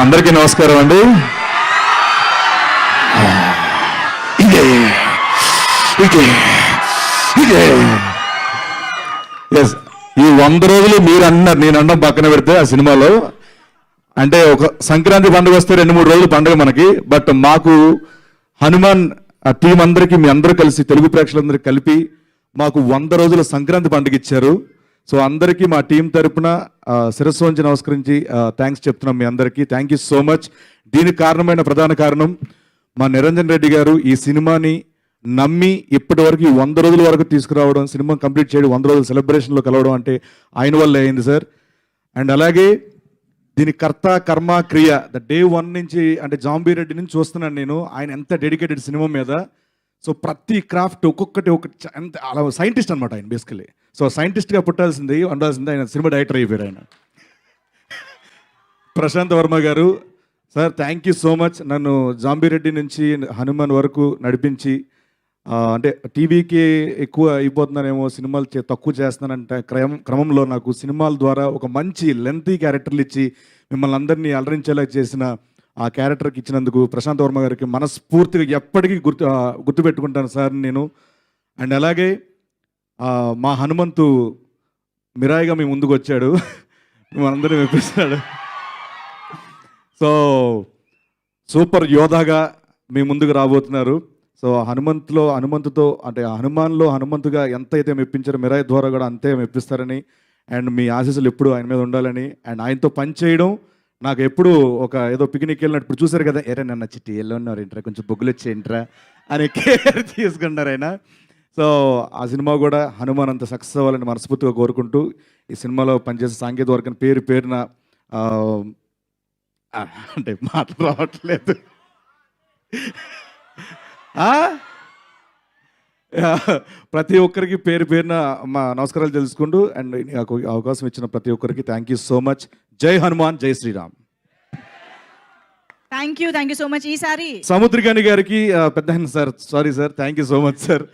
అందరికీ నమస్కారం అండి. ఎస్, ఈ 100 రోజులు మీరు అన్నారు, నేను అన్నం పక్కన పెడితే ఆ సినిమాలో అంటే ఒక సంక్రాంతి పండుగ వస్తే 2-3 రోజులు పండుగ మనకి. బట్ మాకు హనుమాన్ ఆ టీం అందరికీ, మీ అందరూ కలిసి, తెలుగు ప్రేక్షకులందరికీ కలిపి మాకు 100 రోజుల సంక్రాంతి పండుగ ఇచ్చారు. సో అందరికీ మా టీం తరపున శిరస్సు వంచి నమస్కరించి థ్యాంక్స్ చెప్తున్నాం మీ అందరికీ. Thank you so much. దీనికి కారణమైన ప్రధాన కారణం మా నిరంజన్ రెడ్డి గారు ఈ సినిమాని నమ్మి ఇప్పటి వరకు 100 రోజుల వరకు తీసుకురావడం, సినిమా కంప్లీట్ చేయడం, 100 రోజుల సెలబ్రేషన్లో కలవడం అంటే ఆయన వల్లే అయింది సార్. అండ్ అలాగే దీని కర్త కర్మ క్రియ డే 1 నుంచి అంటే జాంబీ రెడ్డి నుంచి చూస్తున్నాను నేను, ఆయన ఎంత డెడికేటెడ్ సినిమా మీద. సో ప్రతి క్రాఫ్ట్ ఒక్కొక్కటి ఎంత అలా సైంటిస్ట్ అనమాట ఆయన బేసికలీ. సో సైంటిస్ట్గా పుట్టాల్సింది ఉండాల్సింది, ఆయన సినిమా డైరెక్టర్ అయిపోయారు ఆయన. ప్రశాంత్ వర్మ గారు sir, thank you so much. నన్ను జాంబీ రెడ్డి నుంచి హనుమాన్ వరకు నడిపించి, అంటే టీవీకి ఎక్కువ అయిపోతున్నానేమో, సినిమాలు తక్కువ చేస్తున్నానంటే క్రమంలో నాకు సినిమాల ద్వారా ఒక మంచి లెంతీ క్యారెక్టర్లు ఇచ్చి మిమ్మల్ని అందరినీ అలరించేలా చేసిన ఆ క్యారెక్టర్కి ఇచ్చినందుకు ప్రశాంత్ వర్మ గారికి మనస్ఫూర్తిగా ఎప్పటికీ గుర్తుపెట్టుకుంటాను సార్ నేను. అండ్ అలాగే మా హనుమంతు మిరాయిగా మీ ముందుకు వచ్చాడు, మనందరినీ మెప్పిస్తాడు. సో సూపర్ యోధాగా మీ ముందుకు రాబోతున్నారు. సో హనుమంతుతో అంటే హనుమాన్లో హనుమంతుగా ఎంత అయితే మెప్పించారో మిరాయి ద్వారా కూడా అంతే మెప్పిస్తారని, అండ్ మీ ఆశీస్సులు ఎప్పుడు ఆయన మీద ఉండాలని, అండ్ ఆయనతో పని చేయడం నాకు ఎప్పుడు ఒక ఏదో పిక్నిక్ వెళ్ళినప్పుడు చూసారు కదా, ఎరే నన్న చిట్టి ఎల్లో ఉన్నారు ఏంట్రా, కొంచెం బొగ్గులు వచ్చేయంట్రా అని కేర్ తీసుకుంటారు ఆయన. సో ఆ సినిమా కూడా హనుమాన్ అంత సక్సెస్ అవ్వాలని మనస్ఫూర్తిగా కోరుకుంటూ, ఈ సినిమాలో పనిచేసే సాంకేతిక వర్గం పేరున అంటే మాటలు రావట్లేదు, ప్రతి ఒక్కరికి పేరున మా నమస్కారాలు తెలుసుకుంటూ, అండ్ అవకాశం ఇచ్చిన ప్రతి ఒక్కరికి థ్యాంక్ యూ సో మచ్. జై హనుమాన్, జై Shriram. Thank you so much. ఈసారి సముద్రికాని గారికి పెద్ద sir, sorry sir, thank you so much sir.